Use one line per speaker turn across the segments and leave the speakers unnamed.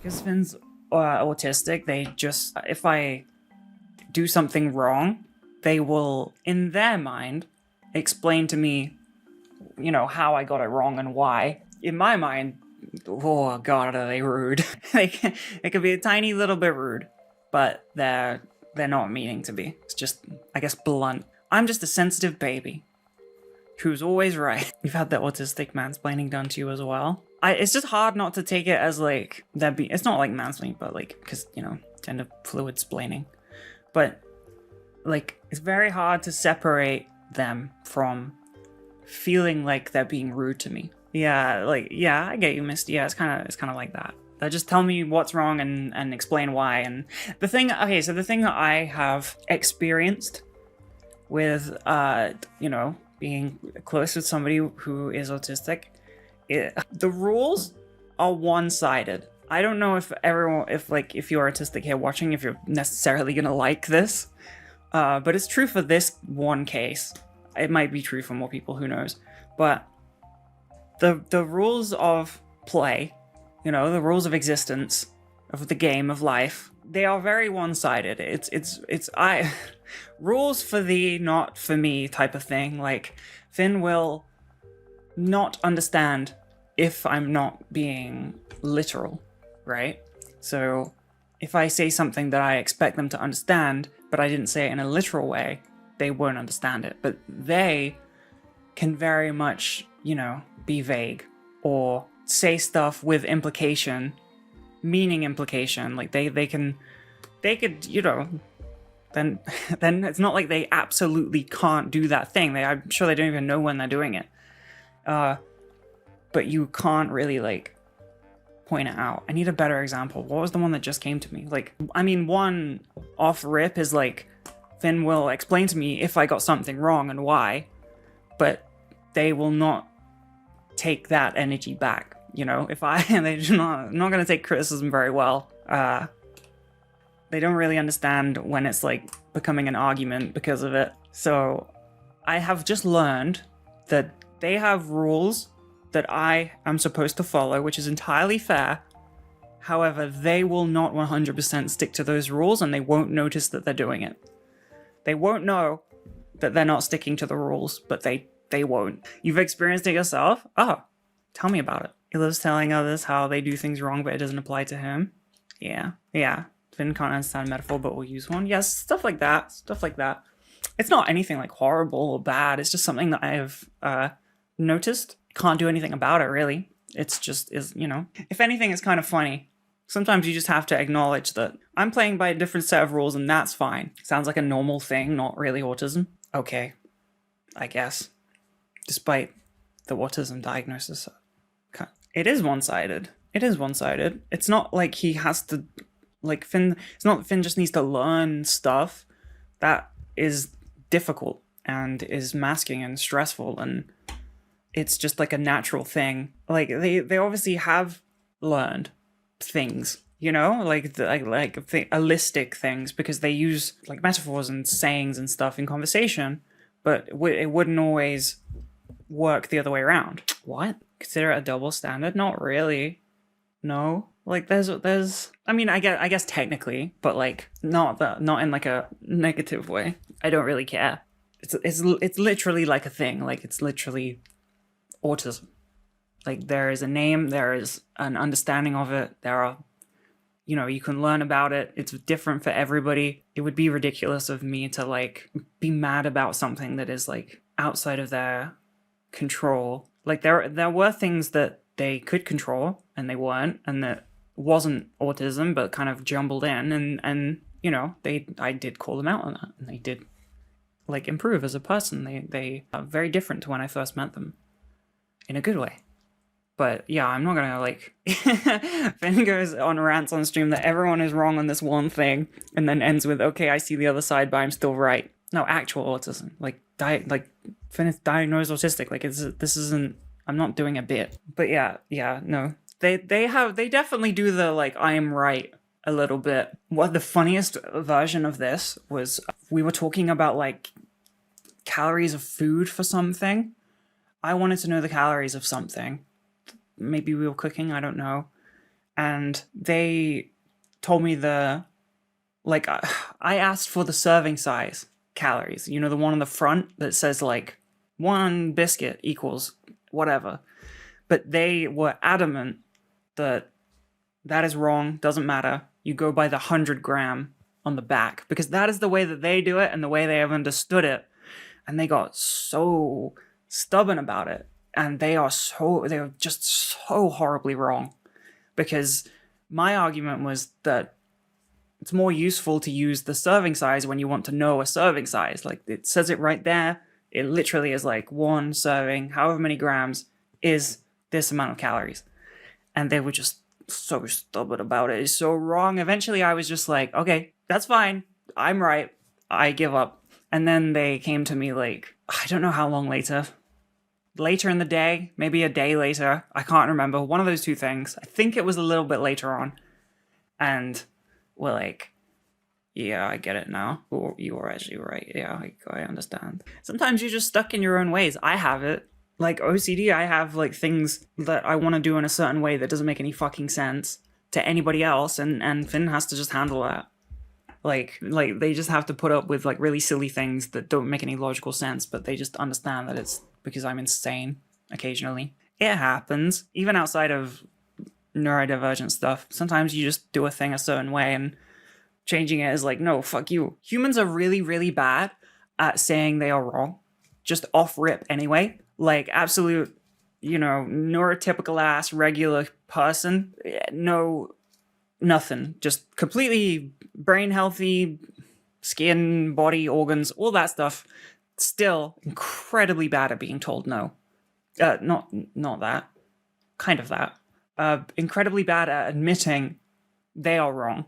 Because Finn's autistic, they just, if I do something wrong, they will, in their mind, explain to me, you know, how I got it wrong and why. In my mind, oh god, are they rude. It could be a tiny little bit rude, but they're not meaning to be. It's just, I guess, blunt. I'm just a sensitive baby who's always right. You've had the autistic mansplaining done to you as well. It's just hard not to take it as like that. It's not like mansplaining, but like, because, you know, gender fluid splaining. But like, it's very hard to separate them from feeling like they're being rude to me. Yeah, like, yeah, I get you, Misty. Yeah, it's kind of like that. They just tell me what's wrong and explain why. And the thing, okay, so the thing that I have experienced with, you know, being close with somebody who is autistic, the rules are one-sided. I don't know if everyone, if you're autistic here watching, if you're necessarily gonna like this, but it's true for this one case. It might be true for more people, who knows? But the rules of play, you know, the rules of existence, of the game of life, they are very one-sided. It's rules for thee, not for me type of thing. Like, Finn will not understand if I'm not being literal, right? So if I say something that I expect them to understand, but I didn't say it in a literal way, they won't understand it. But they can very much, you know, be vague or say stuff with implication, meaning implication. Like they could, you know, then it's not like they absolutely can't do that thing. I'm sure they don't even know when they're doing it. But you can't really like point it out. I need a better example. What was the one that just came to me? Like, I mean, one off rip is like, Finn will explain to me if I got something wrong and why, but they will not take that energy back. You know, if they're not going to take criticism very well. They don't really understand when it's like becoming an argument because of it. So I have just learned that they have rules that I am supposed to follow, which is entirely fair. However, they will not 100% stick to those rules, and they won't notice that they're doing it. They won't know that they're not sticking to the rules, but they won't. You've experienced it yourself? Oh, tell me about it. He loves telling others how they do things wrong, but it doesn't apply to him. Yeah. Finn can't understand a metaphor, but will use one. Yes, stuff like that. It's not anything like horrible or bad. It's just something that I have noticed. Can't do anything about it, really. It's just, you know. If anything, it's kind of funny. Sometimes you just have to acknowledge that I'm playing by a different set of rules, and that's fine. Sounds like a normal thing, not really autism. Okay, I guess. Despite the autism diagnosis. It is one-sided. It's not like he has to, like, Finn, it's not that Finn just needs to learn stuff. That is difficult and is masking and stressful, and it's just like a natural thing. Like, they obviously have learned things, you know, like holistic things, because they use like metaphors and sayings and stuff in conversation, but it wouldn't always work the other way around. What? Consider it a double standard? Not really. No. Like there's I mean, I guess technically, but like not in like a negative way. I don't really care. It's literally like a thing. Like, it's literally autism. Like, there is a name, there is an understanding of it, there are, you know, you can learn about it. It's different for everybody. It would be ridiculous of me to like be mad about something that is like outside of their control. Like, there were things that they could control and they weren't, and that wasn't autism but kind of jumbled in, and you know, I did call them out on that, and they did like improve as a person. They are very different to when I first met them, in a good way. But yeah, I'm not gonna like Finn goes on rants on stream that everyone is wrong on this one thing, and then ends with, okay, I see the other side, but I'm still right. No, actual autism. Like Finn is diagnosed autistic. Like, this isn't, I'm not doing a bit. But yeah, no. They definitely do the like, I am right a little bit. What the funniest version of this was, we were talking about like calories of food for something. I wanted to know the calories of something. Maybe we were cooking, I don't know. and they told me like, I asked for the serving size calories, you know, the one on the front that says like 1 biscuit equals whatever. But they were adamant that that is wrong, doesn't matter. You go by the 100-gram on the back, because that is the way that they do it and the way they have understood it. And they got so stubborn about it. And they are just so horribly wrong. Because my argument was that it's more useful to use the serving size when you want to know a serving size. Like, it says it right there. It literally is like 1 serving, however many grams, is this amount of calories. And they were just so stubborn about it. It's so wrong. Eventually I was just like, okay, that's fine. I'm right. I give up. And then they came to me like, I don't know how long later in the day, maybe a day later. I can't remember. One of those two things. I think it was a little bit later on. And we're like, yeah, I get it now. Or you were actually right. Yeah, I understand. Sometimes you're just stuck in your own ways. I have it. Like OCD, I have like things that I want to do in a certain way that doesn't make any fucking sense to anybody else, and Finn has to just handle that. Like they just have to put up with like really silly things that don't make any logical sense, but they just understand that it's because I'm insane occasionally. It happens, even outside of neurodivergent stuff. Sometimes you just do a thing a certain way and changing it is like, no, fuck you. Humans are really, really bad at saying they are wrong. Just off rip anyway. Like absolute, you know, neurotypical ass regular person. No, nothing. Just completely brain healthy, skin, body, organs, all that stuff. Still incredibly bad at being told no. Not that. Kind of that. Incredibly bad at admitting they are wrong,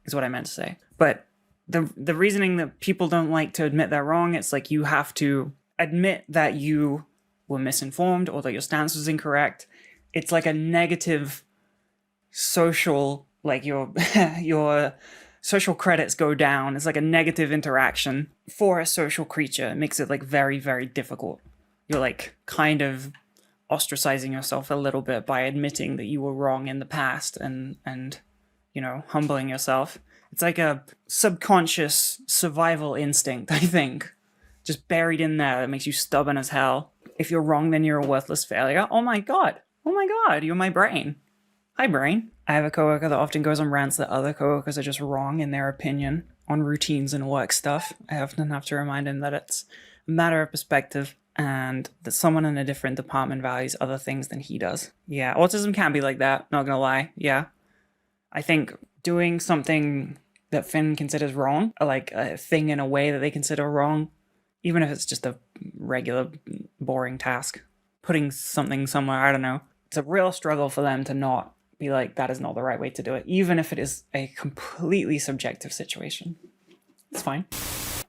is what I meant to say. But the reasoning that people don't like to admit they're wrong, it's like you have to admit that you were misinformed or that your stance was incorrect. It's like a negative social, like your social credits go down. It's like a negative interaction for a social creature. It makes it like very, very difficult. You're like kind of ostracizing yourself a little bit by admitting that you were wrong in the past and you know, humbling yourself. It's like a subconscious survival instinct, I think, just buried in there that makes you stubborn as hell. If you're wrong, then you're a worthless failure. Oh my god, you're my brain. Hi, brain. I have a coworker that often goes on rants that other coworkers are just wrong in their opinion on routines and work stuff. I often have to remind him that it's a matter of perspective and that someone in a different department values other things than he does. Yeah, autism can be like that, not gonna lie. Yeah. I think doing something that Finn considers wrong, like a thing in a way that they consider wrong, even if it's just a regular boring task, putting something somewhere, I don't know. It's a real struggle for them to not be like, that is not the right way to do it, even if it is a completely subjective situation. It's fine.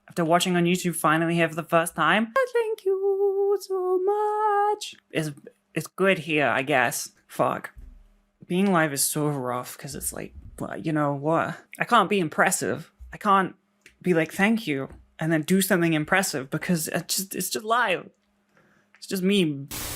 After watching on YouTube finally here for the first time, thank you so much. It's good here, I guess. Fuck. Being live is so rough because it's like, well, you know what? I can't be impressive. I can't be like, thank you, and then do something impressive because it's just live. It's just me